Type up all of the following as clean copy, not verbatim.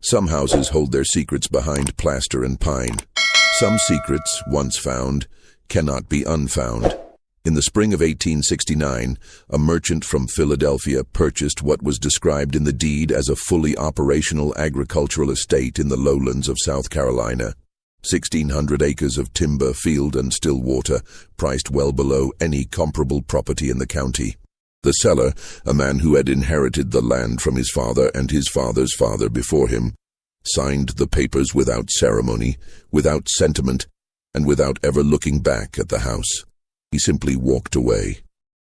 Some houses hold their secrets behind plaster and pine. Some secrets, once found, cannot be unfound. In the spring of 1869, a merchant from Philadelphia purchased what was described in the deed as a fully operational agricultural estate in the lowlands of South Carolina. 1,600 acres of timber, field, and still water, priced well below any comparable property in the county. The seller, a man who had inherited the land from his father and his father's father before him, signed the papers without ceremony, without sentiment, and without ever looking back at the house. He simply walked away.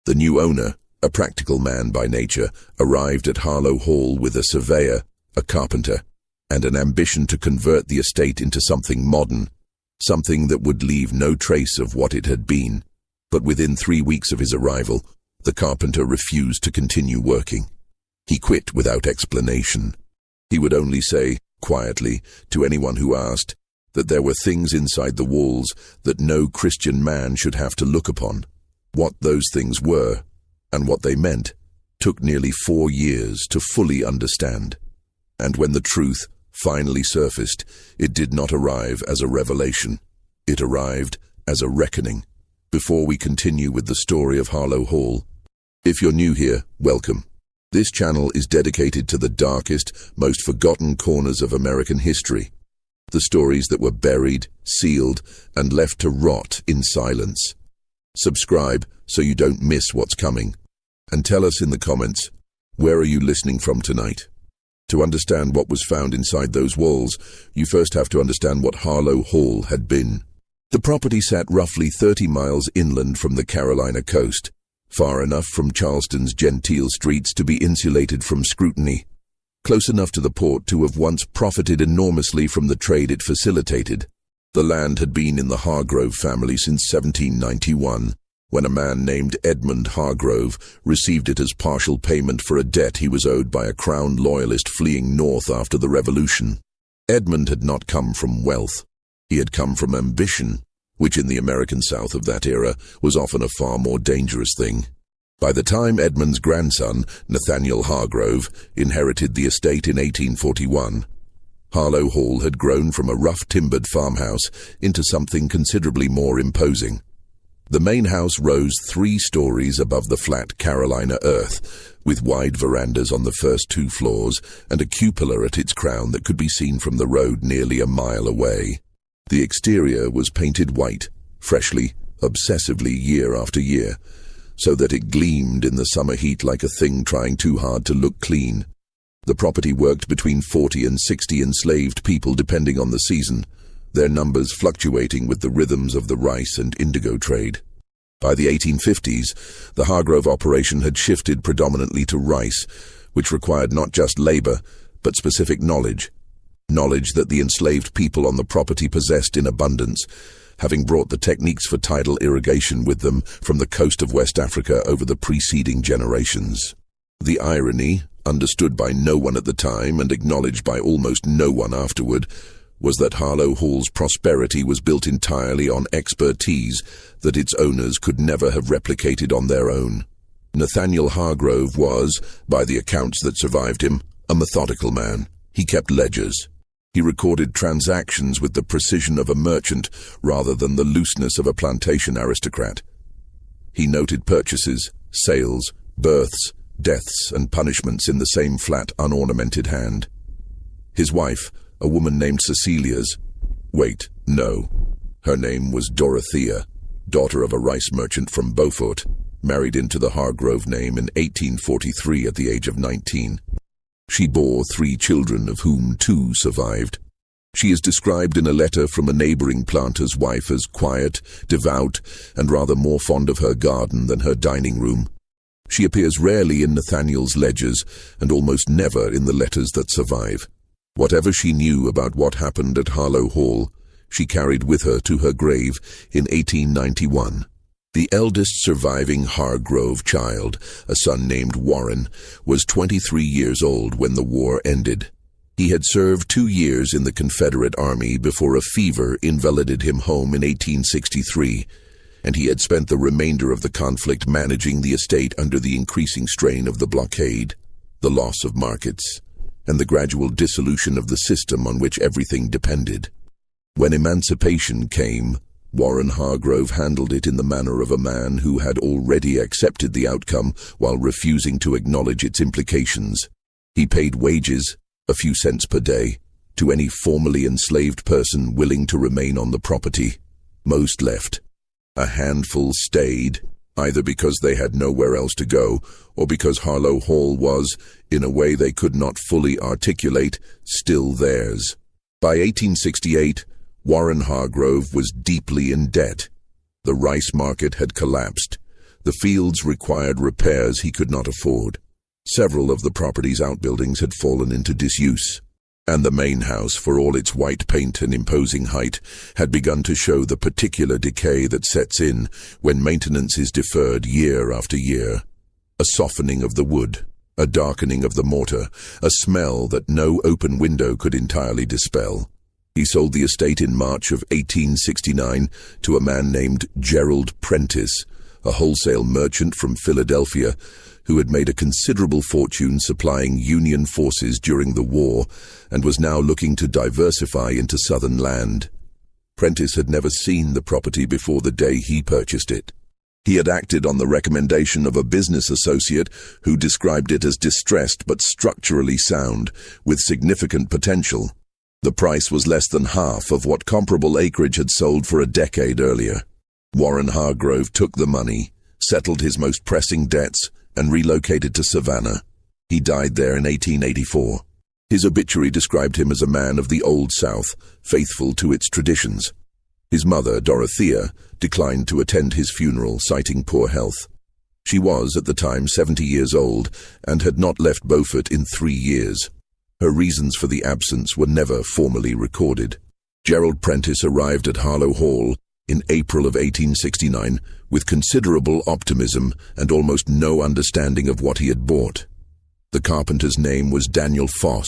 The new owner, a practical man by nature, arrived at Harlow Hall with a surveyor, a carpenter, and an ambition to convert the estate into something modern, something that would leave no trace of what it had been. But within 3 weeks of his arrival, the carpenter refused to continue working. He quit without explanation. He would only say, quietly, to anyone who asked, that there were things inside the walls that no Christian man should have to look upon. What those things were, and what they meant, took nearly 4 years to fully understand. And when the truth finally surfaced, it did not arrive as a revelation. It arrived as a reckoning. Before we continue with the story of Harlow Hall, if you're new here, welcome. This channel is dedicated to the darkest, most forgotten corners of American history. The stories that were buried, sealed, and left to rot in silence. Subscribe so you don't miss what's coming. And tell us in the comments, where are you listening from tonight? To understand what was found inside those walls, you first have to understand what Harlow Hall had been. The property sat roughly 30 miles inland from the Carolina coast, far enough from Charleston's genteel streets to be insulated from scrutiny, close enough to the port to have once profited enormously from the trade it facilitated. The land had been in the Hargrove family since 1791, when a man named Edmund Hargrove received it as partial payment for a debt he was owed by a Crown loyalist fleeing north after the Revolution. Edmund had not come from wealth. He had come from ambition, which in the American South of that era was often a far more dangerous thing. By the time Edmund's grandson, Nathaniel Hargrove, inherited the estate in 1841, Harlow Hall had grown from a rough-timbered farmhouse into something considerably more imposing. The main house rose 3 stories above the flat Carolina earth, with wide verandas on the first 2 floors and a cupola at its crown that could be seen from the road nearly a mile away. The exterior was painted white, freshly, obsessively year after year, so that it gleamed in the summer heat like a thing trying too hard to look clean. The property worked between 40 and 60 enslaved people depending on the season, their numbers fluctuating with the rhythms of the rice and indigo trade. By the 1850s, the Hargrove operation had shifted predominantly to rice, which required not just labor, but specific knowledge that the enslaved people on the property possessed in abundance, having brought the techniques for tidal irrigation with them from the coast of West Africa over the preceding generations. The irony, understood by no one at the time and acknowledged by almost no one afterward, was that Harlow Hall's prosperity was built entirely on expertise that its owners could never have replicated on their own. Nathaniel Hargrove was, by the accounts that survived him, a methodical man. He kept ledgers. He recorded transactions with the precision of a merchant rather than the looseness of a plantation aristocrat. He noted purchases, sales, births, deaths, and punishments in the same flat, unornamented hand. His wife, a woman named her name was Dorothea, daughter of a rice merchant from Beaufort, married into the Hargrove name in 1843 at the age of 19. She bore 3 children, of whom 2 survived. She is described in a letter from a neighboring planter's wife as quiet, devout, and rather more fond of her garden than her dining room. She appears rarely in Nathaniel's ledgers and almost never in the letters that survive. Whatever she knew about what happened at Harlow Hall, she carried with her to her grave in 1891. The eldest surviving Hargrove child, a son named Warren, was 23 years old when the war ended. He had served 2 years in the Confederate Army before a fever invalided him home in 1863, and he had spent the remainder of the conflict managing the estate under the increasing strain of the blockade, the loss of markets, and the gradual dissolution of the system on which everything depended. When emancipation came, Warren Hargrove handled it in the manner of a man who had already accepted the outcome while refusing to acknowledge its implications. He paid wages, a few cents per day, to any formerly enslaved person willing to remain on the property. Most left. A handful stayed, either because they had nowhere else to go, or because Harlow Hall was, in a way they could not fully articulate, still theirs. By 1868, Warren Hargrove was deeply in debt. The rice market had collapsed. The fields required repairs he could not afford. Several of the property's outbuildings had fallen into disuse, and the main house, for all its white paint and imposing height, had begun to show the particular decay that sets in when maintenance is deferred year after year. A softening of the wood, a darkening of the mortar, a smell that no open window could entirely dispel. He sold the estate in March of 1869 to a man named Gerald Prentice, a wholesale merchant from Philadelphia who had made a considerable fortune supplying Union forces during the war and was now looking to diversify into southern land. Prentice had never seen the property before the day he purchased it. He had acted on the recommendation of a business associate who described it as distressed but structurally sound, with significant potential. The price was less than half of what comparable acreage had sold for a decade earlier. Warren Hargrove took the money, settled his most pressing debts, and relocated to Savannah. He died there in 1884. His obituary described him as a man of the Old South, faithful to its traditions. His mother, Dorothea, declined to attend his funeral, citing poor health. She was, at the time, 70 years old, and had not left Beaufort in 3 years. Her reasons for the absence were never formally recorded. Gerald Prentice arrived at Harlow Hall in April of 1869 with considerable optimism and almost no understanding of what he had bought. The carpenter's name was Daniel Foss,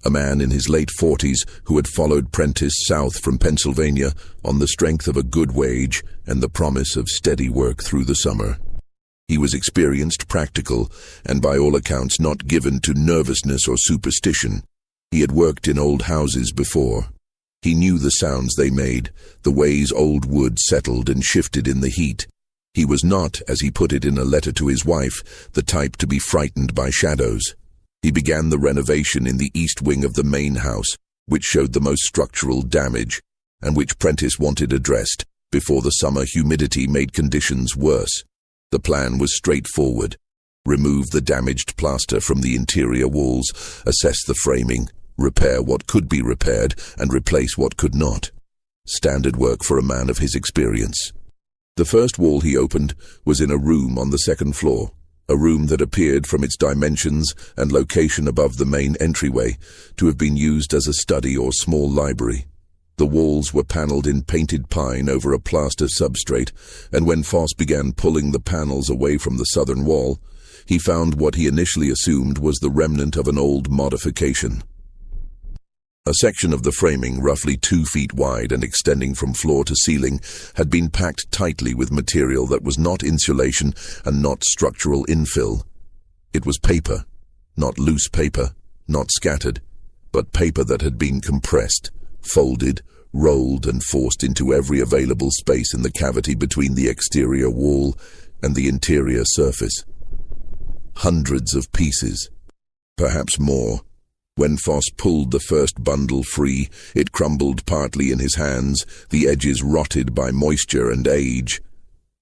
a man in his late 40s who had followed Prentice south from Pennsylvania on the strength of a good wage and the promise of steady work through the summer. He was experienced, practical, and by all accounts not given to nervousness or superstition. He had worked in old houses before. He knew the sounds they made, the ways old wood settled and shifted in the heat. He was not, as he put it in a letter to his wife, the type to be frightened by shadows. He began the renovation in the east wing of the main house, which showed the most structural damage, and which Prentice wanted addressed before the summer humidity made conditions worse. The plan was straightforward. Remove the damaged plaster from the interior walls, assess the framing, repair what could be repaired, and replace what could not. Standard work for a man of his experience. The first wall he opened was in a room on the second floor, a room that appeared from its dimensions and location above the main entryway to have been used as a study or small library. The walls were paneled in painted pine over a plaster substrate, and when Foss began pulling the panels away from the southern wall, he found what he initially assumed was the remnant of an old modification. A section of the framing, roughly 2 feet wide and extending from floor to ceiling, had been packed tightly with material that was not insulation and not structural infill. It was paper, not loose paper, not scattered, but paper that had been compressed, folded, rolled, and forced into every available space in the cavity between the exterior wall and the interior surface. Hundreds of pieces, perhaps more. When Foss pulled the first bundle free, it crumbled partly in his hands, the edges rotted by moisture and age.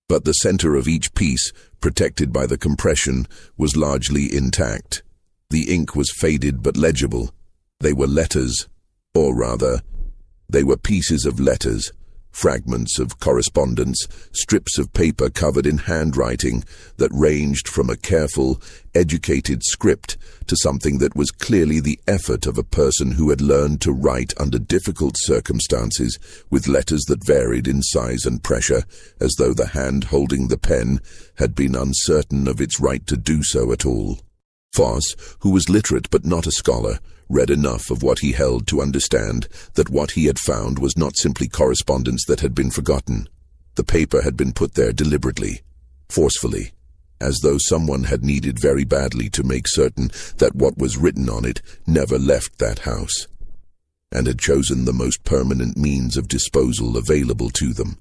But the center of each piece, protected by the compression, was largely intact. The ink was faded but legible. They were letters, or rather, they were pieces of letters, fragments of correspondence, strips of paper covered in handwriting that ranged from a careful, educated script to something that was clearly the effort of a person who had learned to write under difficult circumstances with letters that varied in size and pressure, as though the hand holding the pen had been uncertain of its right to do so at all. Foss, who was literate but not a scholar, read enough of what he held to understand that what he had found was not simply correspondence that had been forgotten. The paper had been put there deliberately, forcefully. as though someone had needed very badly to make certain that what was written on it never left that house, and had chosen the most permanent means of disposal available to them.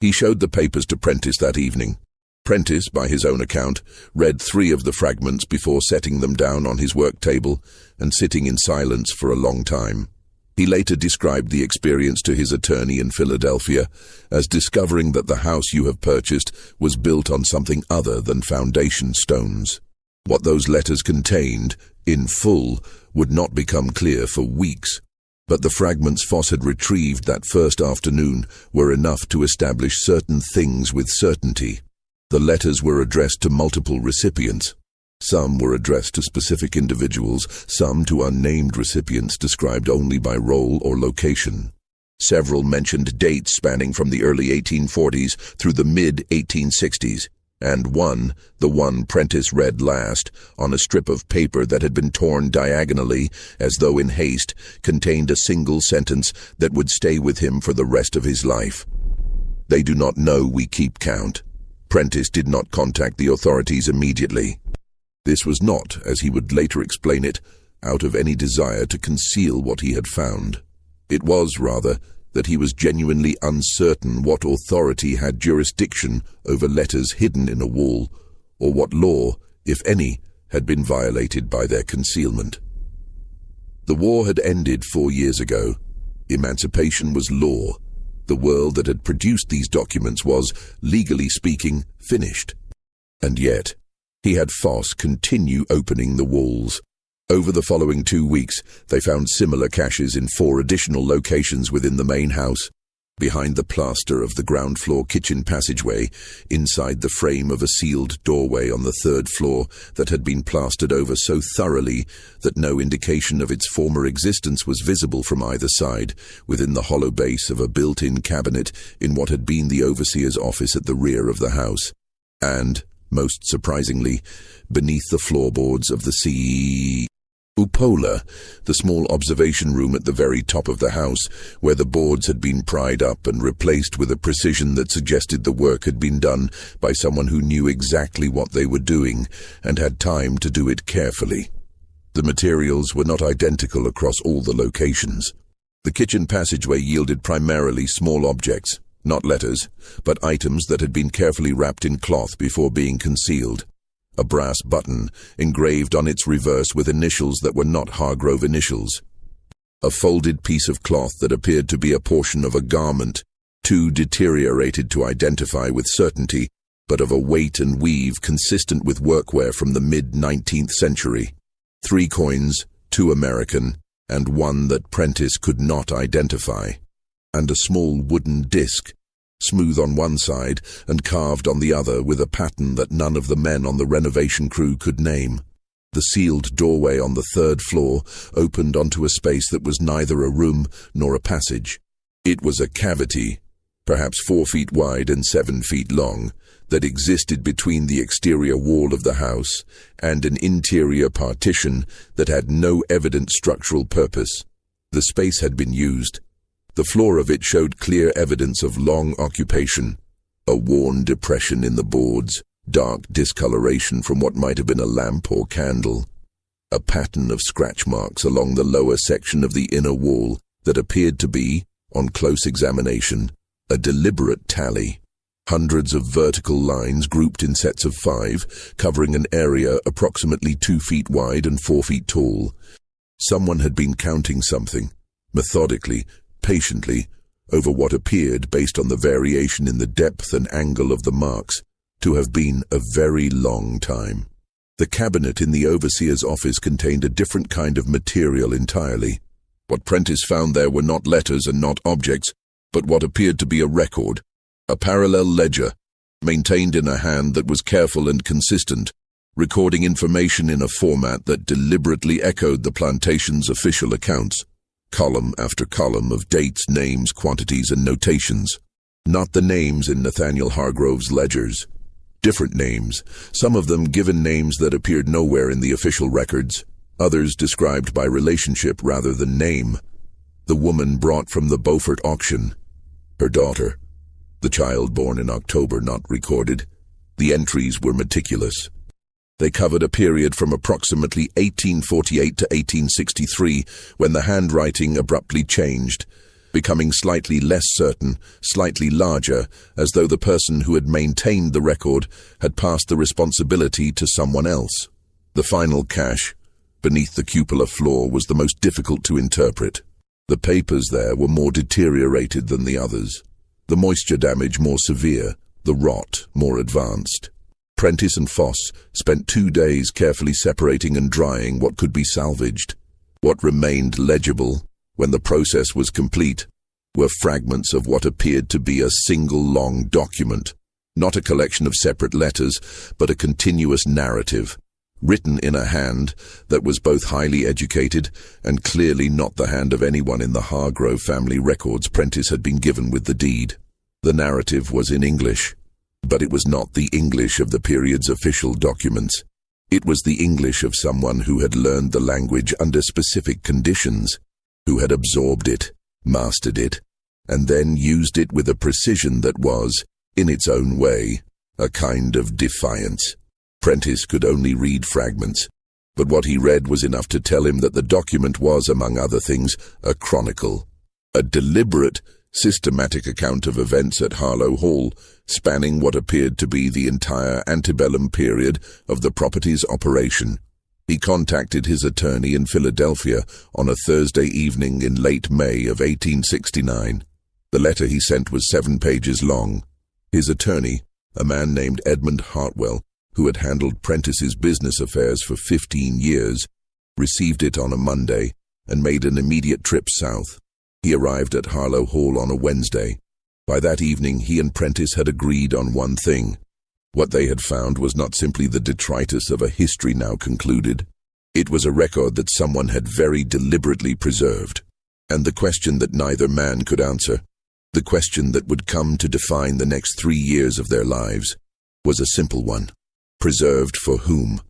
He showed the papers to Prentice that evening. Prentice, by his own account, read 3 of the fragments before setting them down on his work table and sitting in silence for a long time. He later described the experience to his attorney in Philadelphia as discovering that the house you have purchased was built on something other than foundation stones. What those letters contained, in full, would not become clear for weeks, but the fragments Foss had retrieved that first afternoon were enough to establish certain things with certainty. The letters were addressed to multiple recipients. Some were addressed to specific individuals, some to unnamed recipients described only by role or location. Several mentioned dates spanning from the early 1840s through the mid-1860s, and one, the one Prentice read last, on a strip of paper that had been torn diagonally as though in haste, contained a single sentence that would stay with him for the rest of his life. "They do not know we keep count." Prentice did not contact the authorities immediately. This was not, as he would later explain it, out of any desire to conceal what he had found. It was, rather, that he was genuinely uncertain what authority had jurisdiction over letters hidden in a wall, or what law, if any, had been violated by their concealment. The war had ended 4 years ago. Emancipation was law. The world that had produced these documents was, legally speaking, finished. And yet, he had Foss continue opening the walls. Over the following 2 weeks, they found similar caches in 4 additional locations within the main house, behind the plaster of the ground floor kitchen passageway, inside the frame of a sealed doorway on the 3rd floor that had been plastered over so thoroughly that no indication of its former existence was visible from either side, within the hollow base of a built-in cabinet in what had been the overseer's office at the rear of the house, and, most surprisingly, beneath the floorboards of the cupola, the small observation room at the very top of the house, where the boards had been pried up and replaced with a precision that suggested the work had been done by someone who knew exactly what they were doing and had time to do it carefully. The materials were not identical across all the locations. The kitchen passageway yielded primarily small objects, not letters, but items that had been carefully wrapped in cloth before being concealed. A brass button engraved on its reverse with initials that were not Hargrove initials. A folded piece of cloth that appeared to be a portion of a garment, too deteriorated to identify with certainty, but of a weight and weave consistent with workwear from the mid-19th century. 3 coins, 2 American, and 1 that Prentice could not identify. And a small wooden disc, smooth on one side and carved on the other with a pattern that none of the men on the renovation crew could name. The sealed doorway on the 3rd floor opened onto a space that was neither a room nor a passage. It was a cavity, perhaps 4 feet wide and 7 feet long, that existed between the exterior wall of the house and an interior partition that had no evident structural purpose. The space had been used. The floor of it showed clear evidence of long occupation, a worn depression in the boards, dark discoloration from what might have been a lamp or candle, a pattern of scratch marks along the lower section of the inner wall that appeared to be, on close examination, a deliberate tally. Hundreds of vertical lines grouped in sets of 5, covering an area approximately 2 feet wide and 4 feet tall. Someone had been counting something, methodically, patiently, over what appeared, based on the variation in the depth and angle of the marks, to have been a very long time. The cabinet in the overseer's office contained a different kind of material entirely. What Prentice found there were not letters and not objects, but what appeared to be a record, a parallel ledger, maintained in a hand that was careful and consistent, recording information in a format that deliberately echoed the plantation's official accounts. Column after column of dates, names, quantities, and notations. Not the names in Nathaniel Hargrove's ledgers. Different names, some of them given names that appeared nowhere in the official records, others described by relationship rather than name. The woman brought from the Beaufort auction. Her daughter. The child born in October not recorded. The entries were meticulous. They covered a period from approximately 1848 to 1863, when the handwriting abruptly changed, becoming slightly less certain, slightly larger, as though the person who had maintained the record had passed the responsibility to someone else. The final cache, beneath the cupola floor, was the most difficult to interpret. The papers there were more deteriorated than the others, the moisture damage more severe, the rot more advanced. Prentice and Foss spent 2 days carefully separating and drying what could be salvaged. What remained legible, when the process was complete, were fragments of what appeared to be a single long document, not a collection of separate letters, but a continuous narrative, written in a hand that was both highly educated and clearly not the hand of anyone in the Hargrove family records Prentice had been given with the deed. The narrative was in English, but it was not the English of the period's official documents. It was the English of someone who had learned the language under specific conditions, who had absorbed it, mastered it, and then used it with a precision that was, in its own way, a kind of defiance. Prentice could only read fragments, but what he read was enough to tell him that the document was, among other things, a chronicle, a deliberate, systematic account of events at Harlow Hall, spanning what appeared to be the entire antebellum period of the property's operation. He contacted his attorney in Philadelphia on a Thursday evening in late May of 1869. The letter he sent was 7 pages long. His attorney, a man named Edmund Hartwell, who had handled Prentice's business affairs for 15 years, received it on a Monday and made an immediate trip south. He arrived at Harlow Hall on a Wednesday. By that evening, he and Prentice had agreed on one thing. What they had found was not simply the detritus of a history now concluded. It was a record that someone had very deliberately preserved. And the question that neither man could answer, the question that would come to define the next 3 years of their lives, was a simple one. Preserved for whom?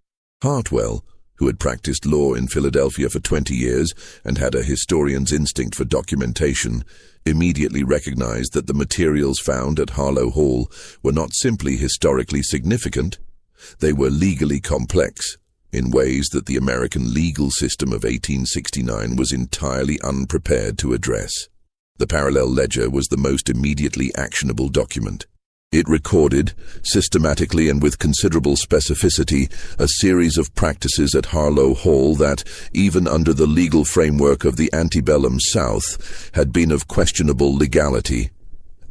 Hartwell, who had practiced law in Philadelphia for 20 years and had a historian's instinct for documentation, immediately recognized that the materials found at Harlow Hall were not simply historically significant, they were legally complex, in ways that the American legal system of 1869 was entirely unprepared to address. The parallel ledger was the most immediately actionable document. It recorded, systematically and with considerable specificity, a series of practices at Harlow Hall that, even under the legal framework of the antebellum South, had been of questionable legality,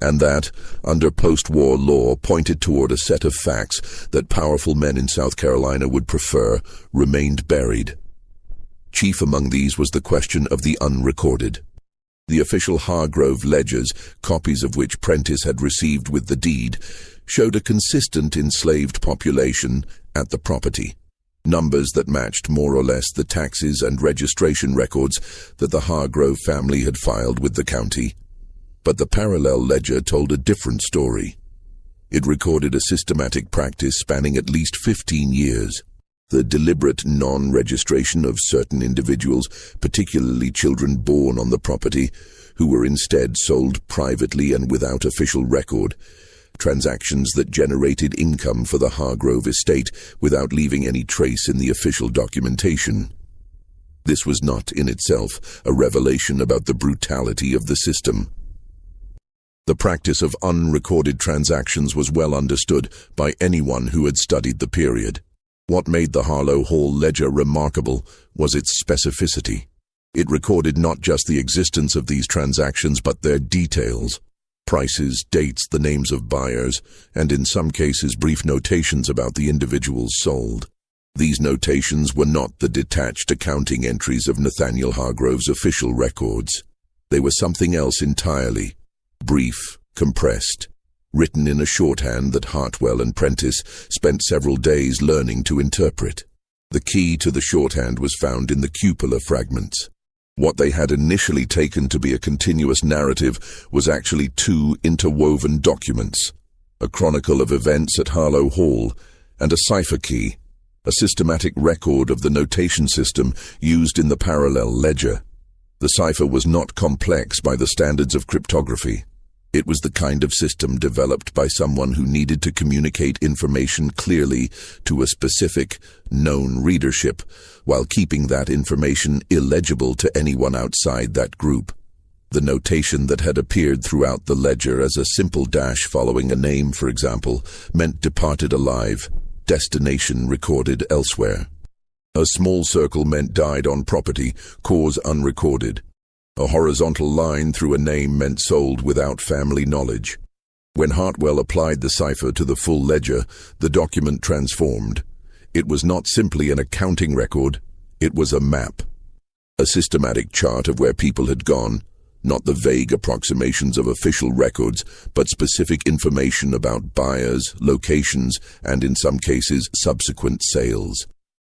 and that, under post-war law, pointed toward a set of facts that powerful men in South Carolina would prefer remained buried. Chief among these was the question of the unrecorded. The official Hargrove ledgers, copies of which Prentice had received with the deed, showed a consistent enslaved population at the property, numbers that matched more or less the taxes and registration records that the Hargrove family had filed with the county. But the parallel ledger told a different story. It recorded a systematic practice spanning at least 15 years. The deliberate non-registration of certain individuals, particularly children born on the property, who were instead sold privately and without official record, transactions that generated income for the Hargrove estate without leaving any trace in the official documentation. This was not in itself a revelation about the brutality of the system. The practice of unrecorded transactions was well understood by anyone who had studied the period. What made the Harlow Hall ledger remarkable was its specificity. It recorded not just the existence of these transactions, but their details: prices, dates, the names of buyers, and in some cases brief notations about the individuals sold. These notations were not the detached accounting entries of Nathaniel Hargrove's official records. They were something else entirely: brief, compressed, written in a shorthand that Hartwell and Prentice spent several days learning to interpret. The key to the shorthand was found in the cupola fragments. What they had initially taken to be a continuous narrative was actually 2 interwoven documents: a chronicle of events at Harlow Hall and a cipher key, a systematic record of the notation system used in the parallel ledger. The cipher was not complex by the standards of cryptography. It was the kind of system developed by someone who needed to communicate information clearly to a specific, known readership, while keeping that information illegible to anyone outside that group. The notation that had appeared throughout the ledger as a simple dash following a name, for example, meant departed alive, destination recorded elsewhere. A small circle meant died on property, cause unrecorded. A horizontal line through a name meant sold without family knowledge. When Hartwell applied the cipher to the full ledger, the document transformed. It was not simply an accounting record, it was a map. A systematic chart of where people had gone, not the vague approximations of official records, but specific information about buyers, locations, and in some cases, subsequent sales.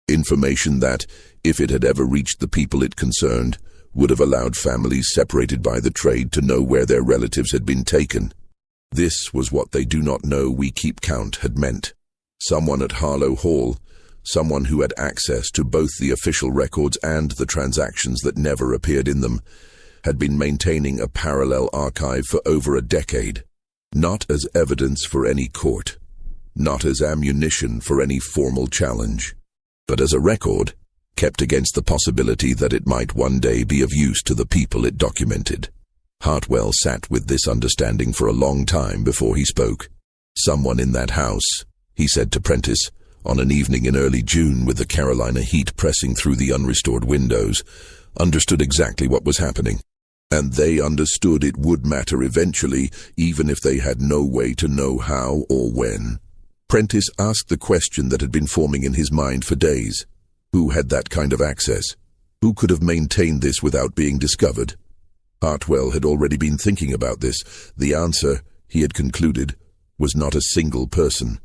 Information that, if it had ever reached the people it concerned, would have allowed families separated by the trade to know where their relatives had been taken. This was what they do not know we keep count had meant. Someone at Harlow Hall, someone who had access to both the official records and the transactions that never appeared in them, had been maintaining a parallel archive for over a decade, not as evidence for any court, not as ammunition for any formal challenge, but as a record kept against the possibility that it might one day be of use to the people it documented. Hartwell sat with this understanding for a long time before he spoke. "Someone in that house," he said to Prentice, on an evening in early June with the Carolina heat pressing through the unrestored windows, understood exactly what was happening. And they understood it would matter eventually, even if they had no way to know how or when. Prentice asked the question that had been forming in his mind for days. Who had that kind of access? Who could have maintained this without being discovered? Hartwell had already been thinking about this. The answer, he had concluded, was not a single person.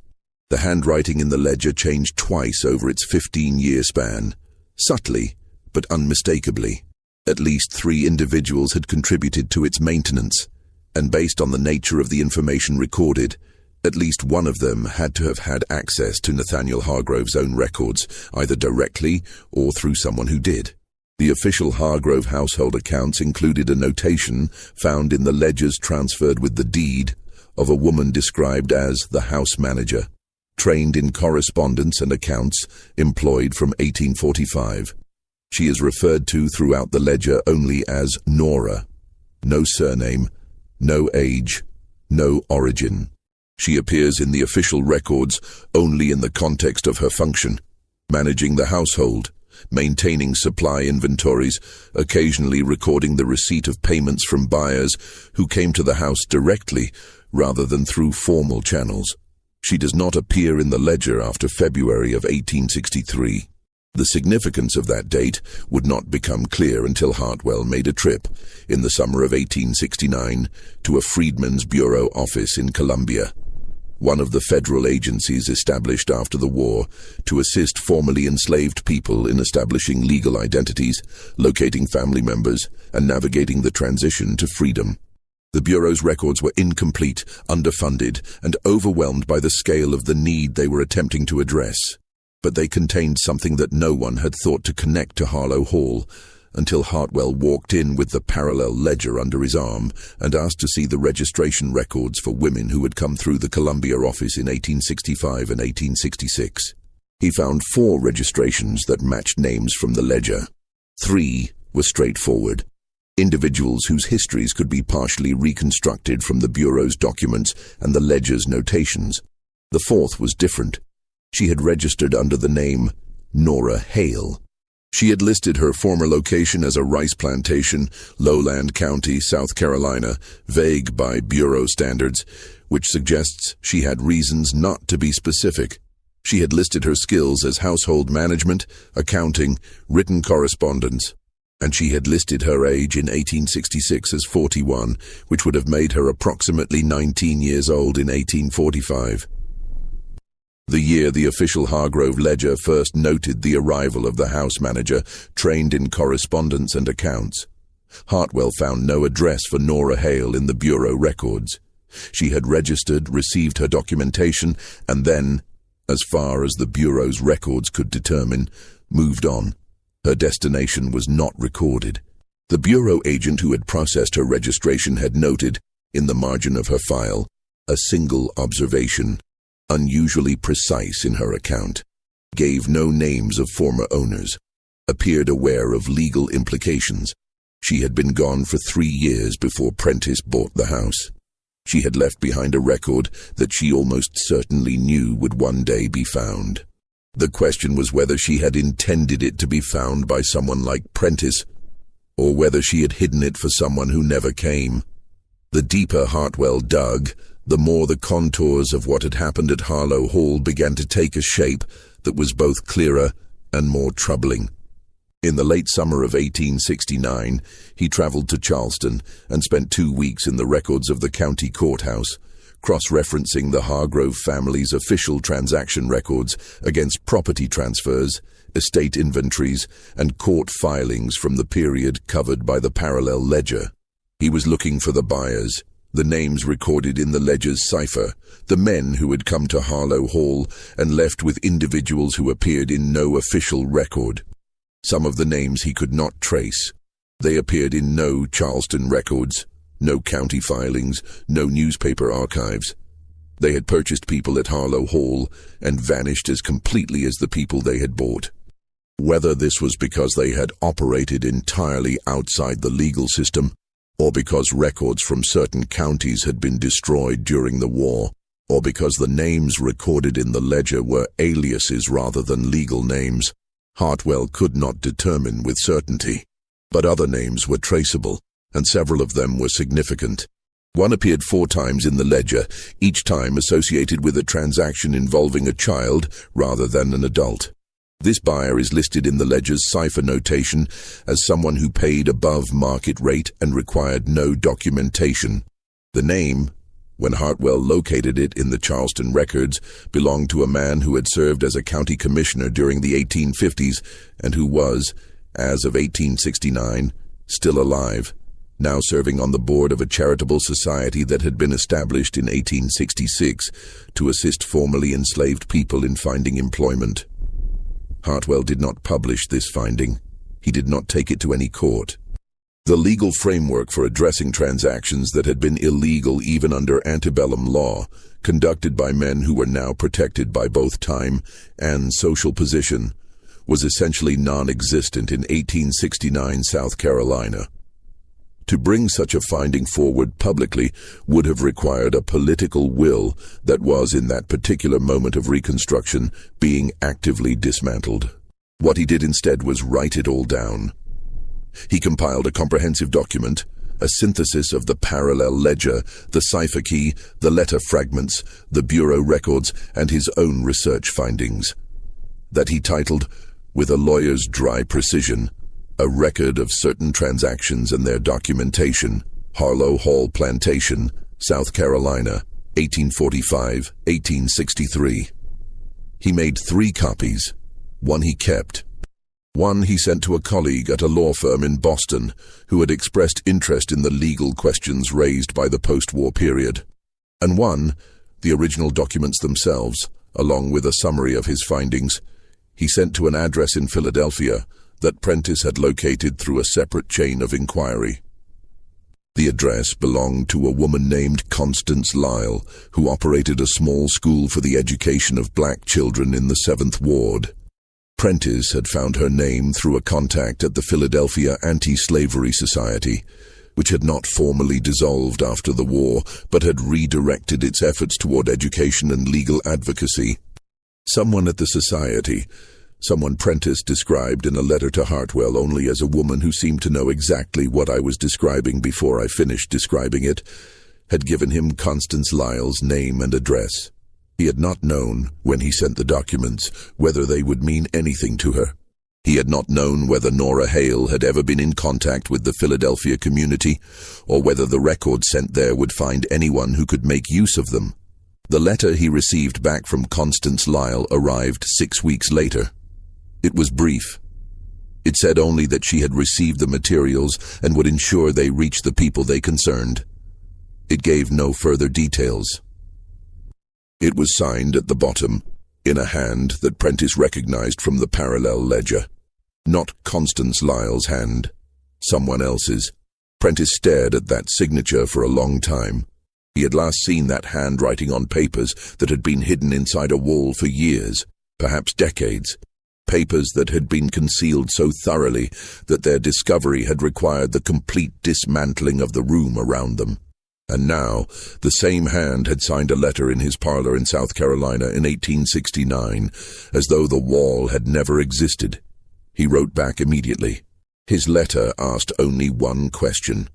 The handwriting in the ledger changed twice over its 15-year span, subtly but unmistakably. At least 3 individuals had contributed to its maintenance, and based on the nature of the information recorded, at least one of them had to have had access to Nathaniel Hargrove's own records, either directly or through someone who did. The official Hargrove household accounts included a notation found in the ledgers transferred with the deed of a woman described as the house manager, trained in correspondence and accounts, employed from 1845. She is referred to throughout the ledger only as Nora. No surname, no age, no origin. She appears in the official records only in the context of her function, managing the household, maintaining supply inventories, occasionally recording the receipt of payments from buyers who came to the house directly rather than through formal channels. She does not appear in the ledger after February of 1863. The significance of that date would not become clear until Hartwell made a trip, in the summer of 1869, to a Freedmen's Bureau office in Columbia, one of the federal agencies established after the war to assist formerly enslaved people in establishing legal identities, locating family members, and navigating the transition to freedom. The Bureau's records were incomplete, underfunded, and overwhelmed by the scale of the need they were attempting to address. But they contained something that no one had thought to connect to Harlow Hall, until Hartwell walked in with the parallel ledger under his arm and asked to see the registration records for women who had come through the Columbia office in 1865 and 1866. He found 4 registrations that matched names from the ledger. 3 were straightforward. Individuals whose histories could be partially reconstructed from the Bureau's documents and the ledger's notations. The 4th was different. She had registered under the name Nora Hale. She had listed her former location as a rice plantation, Lowland County, South Carolina, vague by Bureau standards, which suggests she had reasons not to be specific. She had listed her skills as household management, accounting, written correspondence, and she had listed her age in 1866 as 41, which would have made her approximately 19 years old in 1845. The year the official Hargrove ledger first noted the arrival of the house manager, trained in correspondence and accounts. Hartwell found no address for Nora Hale in the Bureau records. She had registered, received her documentation, and then, as far as the Bureau's records could determine, moved on. Her destination was not recorded. The Bureau agent who had processed her registration had noted, In the margin of her file, a single observation, unusually precise in her account, gave no names of former owners, appeared aware of legal implications. She had been gone for 3 years before Prentice bought the house. She had left behind a record that she almost certainly knew would one day be found. The question was whether she had intended it to be found by someone like Prentice, or whether she had hidden it for someone who never came. The deeper Hartwell dug, the more the contours of what had happened at Harlow Hall began to take a shape that was both clearer and more troubling. In the late summer of 1869, he traveled to Charleston and spent 2 weeks in the records of the county courthouse, cross-referencing the Hargrove family's official transaction records against property transfers, estate inventories, and court filings from the period covered by the parallel ledger. He was looking for the buyers, the names recorded in the ledger's cipher, the men who had come to Harlow Hall and left with individuals who appeared in no official record. Some of the names he could not trace. They appeared in no Charleston records, no county filings, no newspaper archives. They had purchased people at Harlow Hall and vanished as completely as the people they had bought. Whether this was because they had operated entirely outside the legal system, or because records from certain counties had been destroyed during the war, or because the names recorded in the ledger were aliases rather than legal names, Hartwell could not determine with certainty. But other names were traceable, and several of them were significant. One appeared 4 times in the ledger, each time associated with a transaction involving a child rather than an adult. This buyer is listed in the ledger's cipher notation as someone who paid above market rate and required no documentation. The name, when Hartwell located it in the Charleston records, belonged to a man who had served as a county commissioner during the 1850s and who was, as of 1869, still alive, now serving on the board of a charitable society that had been established in 1866 to assist formerly enslaved people in finding employment. Hartwell did not publish this finding. He did not take it to any court. The legal framework for addressing transactions that had been illegal even under antebellum law, conducted by men who were now protected by both time and social position, was essentially non-existent in 1869 South Carolina. To bring such a finding forward publicly would have required a political will that was, in that particular moment of Reconstruction, being actively dismantled. What he did instead was write it all down. He compiled a comprehensive document, a synthesis of the parallel ledger, the cipher key, the letter fragments, the bureau records, and his own research findings, that he titled, with a lawyer's dry precision, A Record of Certain Transactions and Their Documentation, Harlow Hall Plantation, South Carolina, 1845-1863. He made 3 copies. One he kept. One he sent to a colleague at a law firm in Boston who had expressed interest in the legal questions raised by the post-war period. And one, the original documents themselves, along with a summary of his findings, he sent to an address in Philadelphia that Prentice had located through a separate chain of inquiry. The address belonged to a woman named Constance Lyle, who operated a small school for the education of black children in the 7th Ward. Prentice had found her name through a contact at the Philadelphia Anti-Slavery Society, which had not formally dissolved after the war, but had redirected its efforts toward education and legal advocacy. Someone at the society, someone Prentice described in a letter to Hartwell only as a woman who seemed to know exactly what I was describing before I finished describing it, had given him Constance Lyle's name and address. He had not known, when he sent the documents, whether they would mean anything to her. He had not known whether Nora Hale had ever been in contact with the Philadelphia community, or whether the records sent there would find anyone who could make use of them. The letter he received back from Constance Lyle arrived 6 weeks later. It was brief. It said only that she had received the materials and would ensure they reached the people they concerned. It gave no further details. It was signed at the bottom, in a hand that Prentice recognized from the parallel ledger. Not Constance Lyle's hand, someone else's. Prentice stared at that signature for a long time. He had last seen that handwriting on papers that had been hidden inside a wall for years, perhaps decades. Papers that had been concealed so thoroughly that their discovery had required the complete dismantling of the room around them. And now, the same hand had signed a letter in his parlor in South Carolina in 1869, as though the wall had never existed. He wrote back immediately. His letter asked only one question: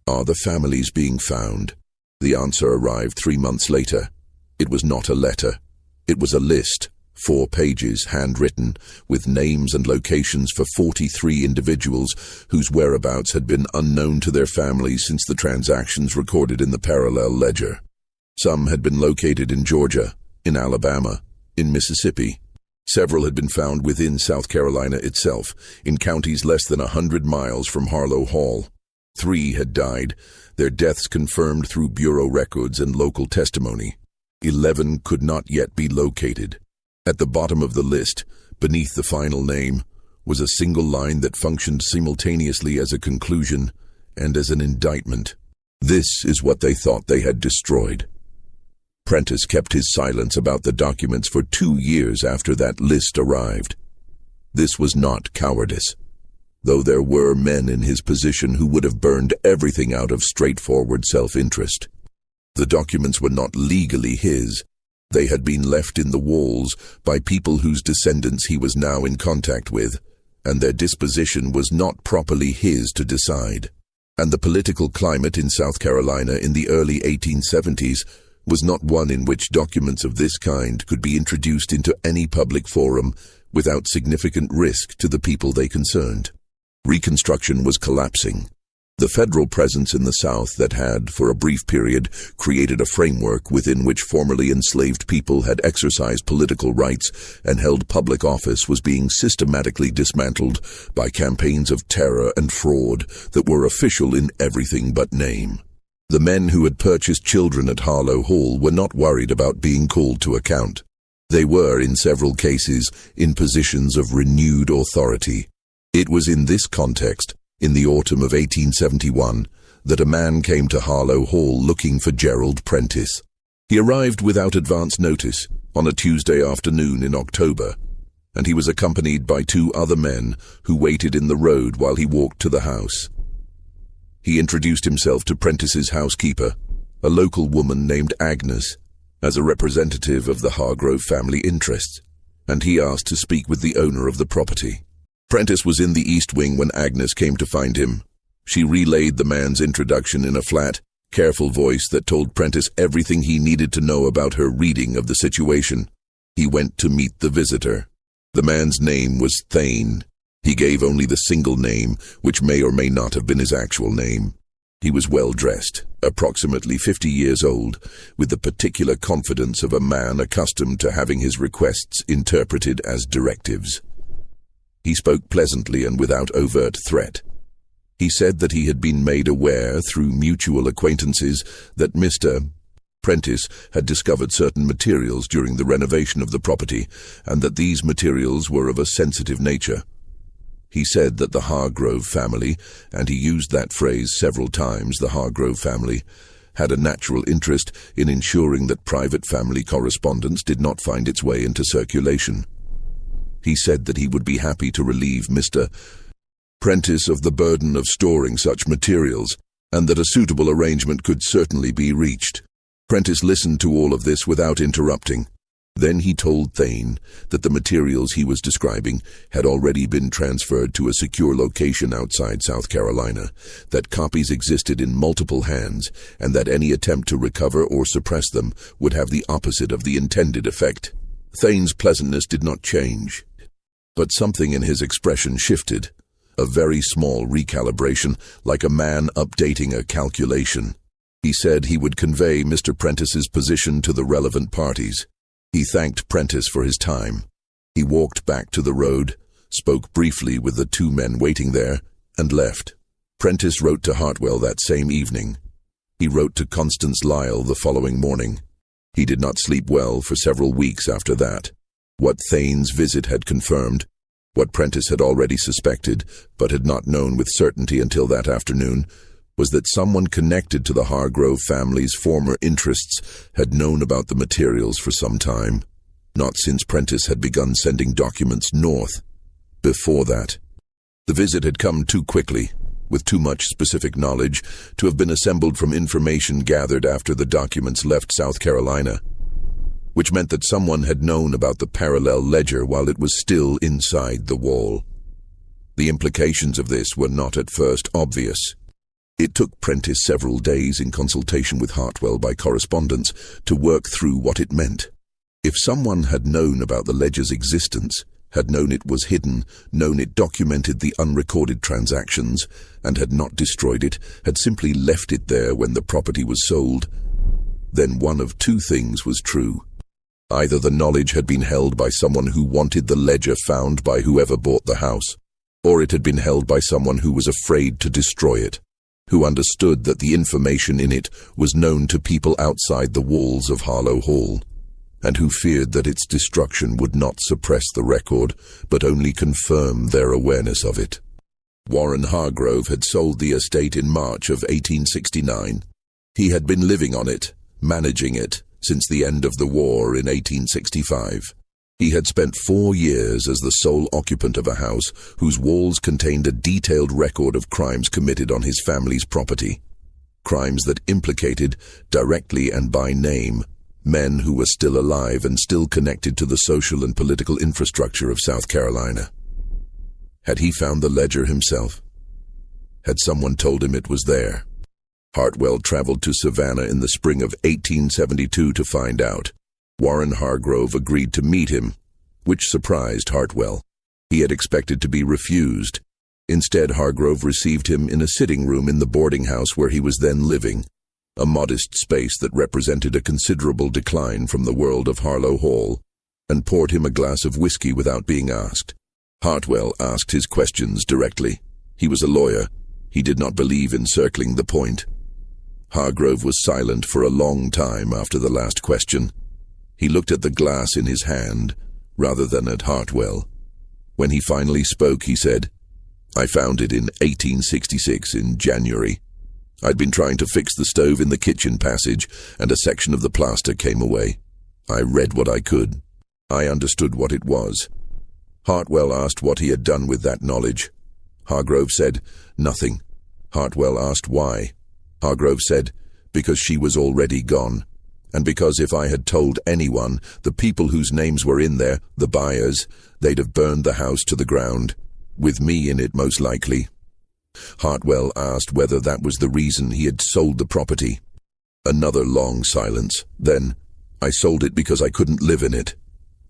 are the families being found? The answer arrived 3 months later. It was not a letter. It was a list, 4 pages, handwritten, with names and locations for 43 individuals whose whereabouts had been unknown to their families since the transactions recorded in the parallel ledger. Some had been located in Georgia, in Alabama, in Mississippi. Several had been found within South Carolina itself, in counties less than 100 miles from Harlow Hall. 3 had died, their deaths confirmed through bureau records and local testimony. 11 could not yet be located. At the bottom of the list, beneath the final name, was a single line that functioned simultaneously as a conclusion and as an indictment. This is what they thought they had destroyed. Prentice kept his silence about the documents for 2 years after that list arrived. This was not cowardice, though there were men in his position who would have burned everything out of straightforward self-interest. The documents were not legally his. They had been left in the walls by people whose descendants he was now in contact with, and their disposition was not properly his to decide. And the political climate in South Carolina in the early 1870s was not one in which documents of this kind could be introduced into any public forum without significant risk to the people they concerned. Reconstruction was collapsing. The federal presence in the South that had, for a brief period, created a framework within which formerly enslaved people had exercised political rights and held public office was being systematically dismantled by campaigns of terror and fraud that were official in everything but name. The men who had purchased children at Harlow Hall were not worried about being called to account. They were, in several cases, in positions of renewed authority. It was in this context, in the autumn of 1871, that a man came to Harlow Hall looking for Gerald Prentice. He arrived without advance notice on a Tuesday afternoon in October, and he was accompanied by 2 other men who waited in the road while he walked to the house. He introduced himself to Prentice's housekeeper, a local woman named Agnes, as a representative of the Hargrove family interests, and he asked to speak with the owner of the property. Prentice was in the East Wing when Agnes came to find him. She relayed the man's introduction in a flat, careful voice that told Prentice everything he needed to know about her reading of the situation. He went to meet the visitor. The man's name was Thane. He gave only the single name, which may or may not have been his actual name. He was well-dressed, approximately 50 years old, with the particular confidence of a man accustomed to having his requests interpreted as directives. He spoke pleasantly and without overt threat. He said that he had been made aware through mutual acquaintances that Mr. Prentice had discovered certain materials during the renovation of the property, and that these materials were of a sensitive nature. He said that the Hargrove family, and he used that phrase several times, the Hargrove family, had a natural interest in ensuring that private family correspondence did not find its way into circulation. He said that he would be happy to relieve Mr. Prentice of the burden of storing such materials, and that a suitable arrangement could certainly be reached. Prentice listened to all of this without interrupting. Then he told Thane that the materials he was describing had already been transferred to a secure location outside South Carolina, that copies existed in multiple hands, and that any attempt to recover or suppress them would have the opposite of the intended effect. Thane's pleasantness did not change, but something in his expression shifted, a very small recalibration, like a man updating a calculation. He said he would convey Mr. Prentice's position to the relevant parties. He thanked Prentice for his time. He walked back to the road, spoke briefly with the 2 men waiting there, and left. Prentice wrote to Hartwell that same evening. He wrote to Constance Lyle the following morning. He did not sleep well for several weeks after that. What Thane's visit had confirmed, what Prentice had already suspected, but had not known with certainty until that afternoon, was that someone connected to the Hargrove family's former interests had known about the materials for some time, not since Prentice had begun sending documents north. Before that, the visit had come too quickly, with too much specific knowledge to have been assembled from information gathered after the documents left South Carolina, which meant that someone had known about the parallel ledger while it was still inside the wall. The implications of this were not at first obvious. It took Prentice several days in consultation with Hartwell by correspondence to work through what it meant. If someone had known about the ledger's existence, had known it was hidden, known it documented the unrecorded transactions, and had not destroyed it, had simply left it there when the property was sold, then one of two things was true. Either the knowledge had been held by someone who wanted the ledger found by whoever bought the house, or it had been held by someone who was afraid to destroy it, who understood that the information in it was known to people outside the walls of Harlow Hall, and who feared that its destruction would not suppress the record, but only confirm their awareness of it. Warren Hargrove had sold the estate in March of 1869. He had been living on it, managing it, since the end of the war in 1865. He had spent 4 years as the sole occupant of a house whose walls contained a detailed record of crimes committed on his family's property. Crimes that implicated, directly and by name, men who were still alive and still connected to the social and political infrastructure of South Carolina. Had he found the ledger himself? Had someone told him it was there? Hartwell traveled to Savannah in the spring of 1872 to find out. Warren Hargrove agreed to meet him, which surprised Hartwell. He had expected to be refused. Instead, Hargrove received him in a sitting room in the boarding house where he was then living, a modest space that represented a considerable decline from the world of Harlow Hall, and poured him a glass of whiskey without being asked. Hartwell asked his questions directly. He was a lawyer. He did not believe in circling the point. Hargrove was silent for a long time after the last question. He looked at the glass in his hand, rather than at Hartwell. When he finally spoke, he said, "I found it in 1866 in January. I'd been trying to fix the stove in the kitchen passage, and a section of the plaster came away. I read what I could. I understood what it was." Hartwell asked what he had done with that knowledge. Hargrove said, "Nothing." Hartwell asked why. Hargrove said, "Because she was already gone, and because if I had told anyone, the people whose names were in there, the buyers, they'd have burned the house to the ground, with me in it most likely." Hartwell asked whether that was the reason he had sold the property. Another long silence. Then, "I sold it because I couldn't live in it.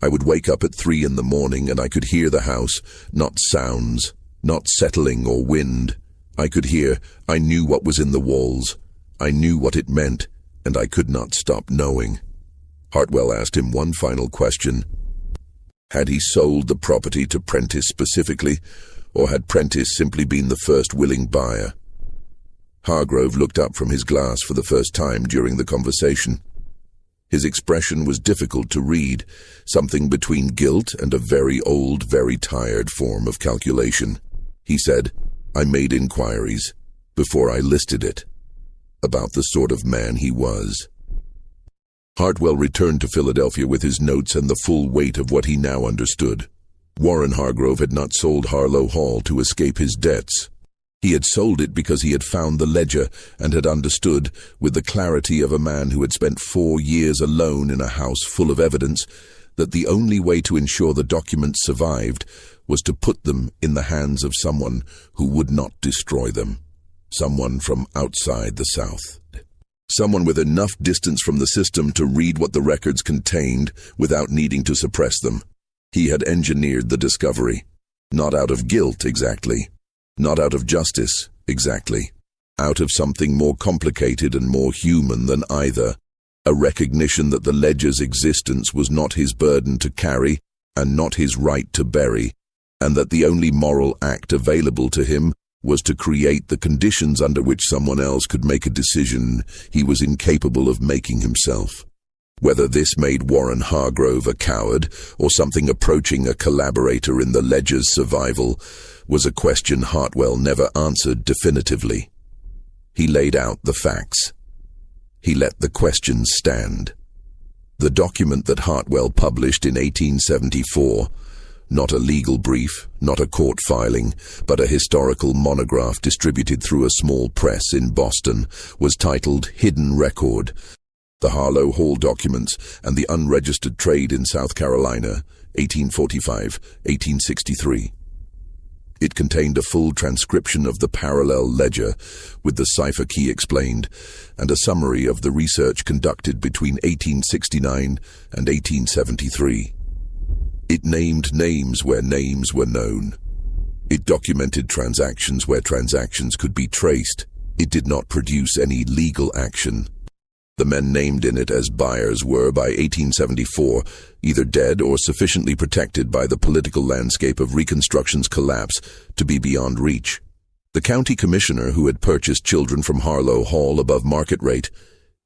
I would wake up at 3 in the morning and I could hear the house, not sounds, not settling or wind. I could hear, I knew what was in the walls. I knew what it meant, and I could not stop knowing." Hartwell asked him one final question. Had he sold the property to Prentice specifically, or had Prentice simply been the first willing buyer? Hargrove looked up from his glass for the first time during the conversation. His expression was difficult to read, something between guilt and a very old, very tired form of calculation. He said, "I made inquiries, before I listed it, about the sort of man he was." Hartwell returned to Philadelphia with his notes and the full weight of what he now understood. Warren Hargrove had not sold Harlow Hall to escape his debts. He had sold it because he had found the ledger and had understood, with the clarity of a man who had spent 4 years alone in a house full of evidence, that the only way to ensure the documents survived was to put them in the hands of someone who would not destroy them, someone from outside the South. Someone with enough distance from the system to read what the records contained without needing to suppress them. He had engineered the discovery, not out of guilt exactly, not out of justice exactly, out of something more complicated and more human than either, a recognition that the ledger's existence was not his burden to carry and not his right to bury, and that the only moral act available to him was to create the conditions under which someone else could make a decision he was incapable of making himself. Whether this made Warren Hargrove a coward or something approaching a collaborator in the ledger's survival was a question Hartwell never answered definitively. He laid out the facts. He let the questions stand. The document that Hartwell published in 1874, not a legal brief, not a court filing, but a historical monograph distributed through a small press in Boston, was titled Hidden Record: The Harlow Hall Documents and the Unregistered Trade in South Carolina, 1845-1863. It contained a full transcription of the parallel ledger, with the cipher key explained, and a summary of the research conducted between 1869 and 1873. It named names where names were known. It documented transactions where transactions could be traced. It did not produce any legal action. The men named in it as buyers were, by 1874, either dead or sufficiently protected by the political landscape of Reconstruction's collapse to be beyond reach. The county commissioner who had purchased children from Harlow Hall above market rate,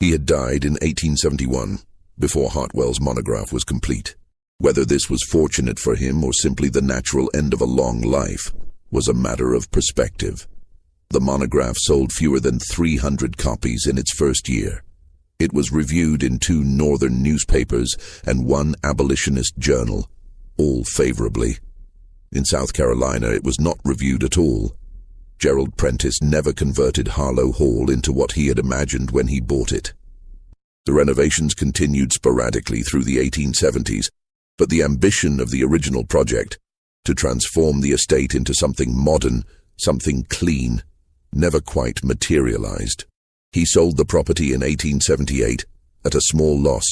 he had died in 1871, before Hartwell's monograph was complete. Whether this was fortunate for him or simply the natural end of a long life was a matter of perspective. The monograph sold fewer than 300 copies in its first year. It was reviewed in 2 northern newspapers and 1 abolitionist journal, all favorably. In South Carolina, it was not reviewed at all. Gerald Prentice never converted Harlow Hall into what he had imagined when he bought it. The renovations continued sporadically through the 1870s, but the ambition of the original project, to transform the estate into something modern, something clean, never quite materialized. He sold the property in 1878 at a small loss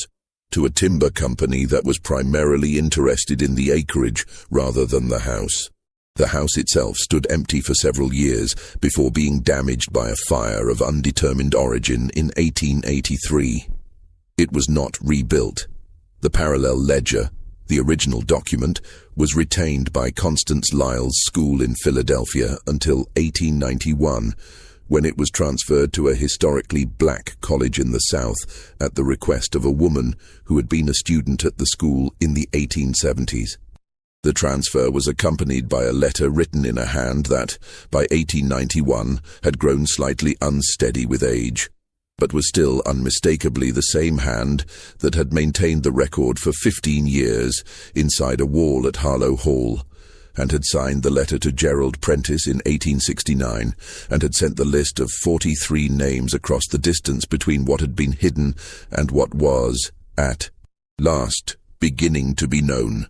to a timber company that was primarily interested in the acreage rather than the house. The house itself stood empty for several years before being damaged by a fire of undetermined origin in 1883. It was not rebuilt. The parallel ledger, the original document, was retained by Constance Lyle's school in Philadelphia until 1891, when it was transferred to a historically black college in the South at the request of a woman who had been a student at the school in the 1870s. The transfer was accompanied by a letter written in a hand that, by 1891, had grown slightly unsteady with age, but was still unmistakably the same hand that had maintained the record for 15 years inside a wall at Harlow Hall, and had signed the letter to Gerald Prentice in 1869, and had sent the list of 43 names across the distance between what had been hidden and what was, at last, beginning to be known.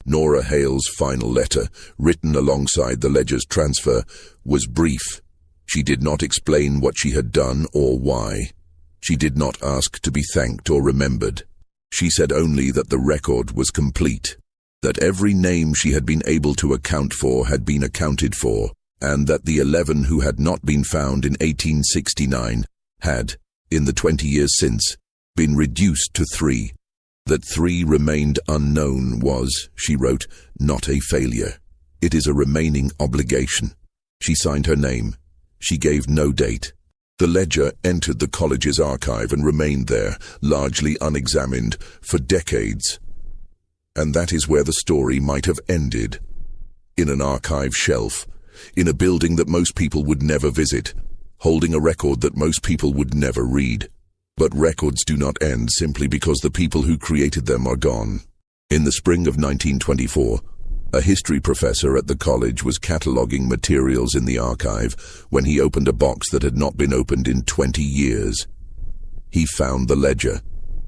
Nora Hale's final letter, written alongside the ledger's transfer, was brief. She did not explain what she had done or why. She did not ask to be thanked or remembered. She said only that the record was complete, that every name she had been able to account for had been accounted for, and that the 11 who had not been found in 1869 had, in the 20 years since, been reduced to 3. That 3 remained unknown was, she wrote, not a failure. It is a remaining obligation. She signed her name. She gave no date. The ledger entered the college's archive and remained there, largely unexamined, for decades. And that is where the story might have ended. In an archive shelf, in a building that most people would never visit, holding a record that most people would never read. But records do not end simply because the people who created them are gone. In the spring of 1924, a history professor at the college was cataloging materials in the archive when he opened a box that had not been opened in 20 years. He found the ledger.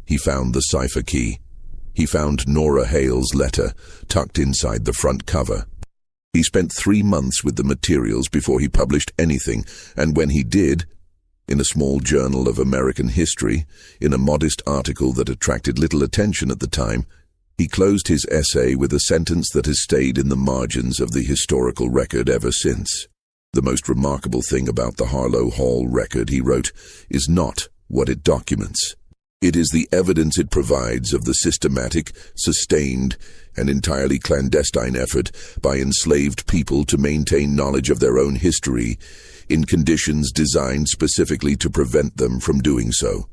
He found the cipher key. He found Nora Hale's letter, tucked inside the front cover. He spent 3 months with the materials before he published anything, and when he did, in a small journal of American history, in a modest article that attracted little attention at the time, he closed his essay with a sentence that has stayed in the margins of the historical record ever since. The most remarkable thing about the Harlow Hall record, he wrote, is not what it documents. It is the evidence it provides of the systematic, sustained, and entirely clandestine effort by enslaved people to maintain knowledge of their own history in conditions designed specifically to prevent them from doing so.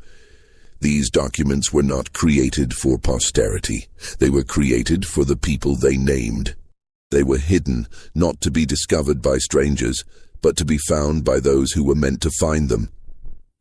These documents were not created for posterity. They were created for the people they named. They were hidden, not to be discovered by strangers, but to be found by those who were meant to find them.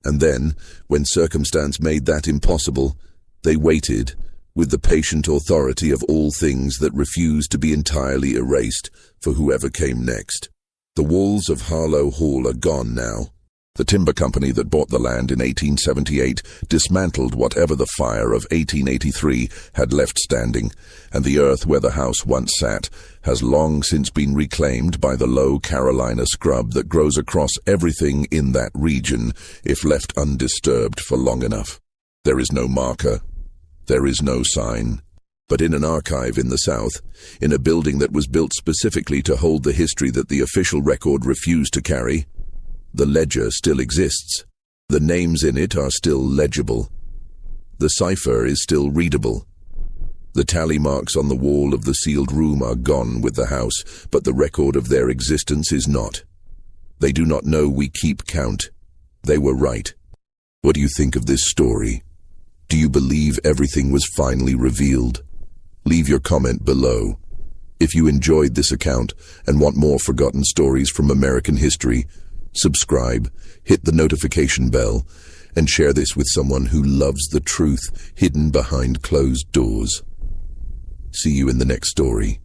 And then, when circumstance made that impossible, they waited, with the patient authority of all things that refused to be entirely erased for whoever came next. The walls of Harlow Hall are gone now. The timber company that bought the land in 1878 dismantled whatever the fire of 1883 had left standing, and the earth where the house once sat has long since been reclaimed by the low Carolina scrub that grows across everything in that region if left undisturbed for long enough. There is no marker. There is no sign. But in an archive in the south, in a building that was built specifically to hold the history that the official record refused to carry, the ledger still exists. The names in it are still legible. The cipher is still readable. The tally marks on the wall of the sealed room are gone with the house, but the record of their existence is not. They do not know we keep count. They were right. What do you think of this story? Do you believe everything was finally revealed? Leave your comment below. If you enjoyed this account and want more forgotten stories from American history, subscribe, hit the notification bell, and share this with someone who loves the truth hidden behind closed doors. See you in the next story.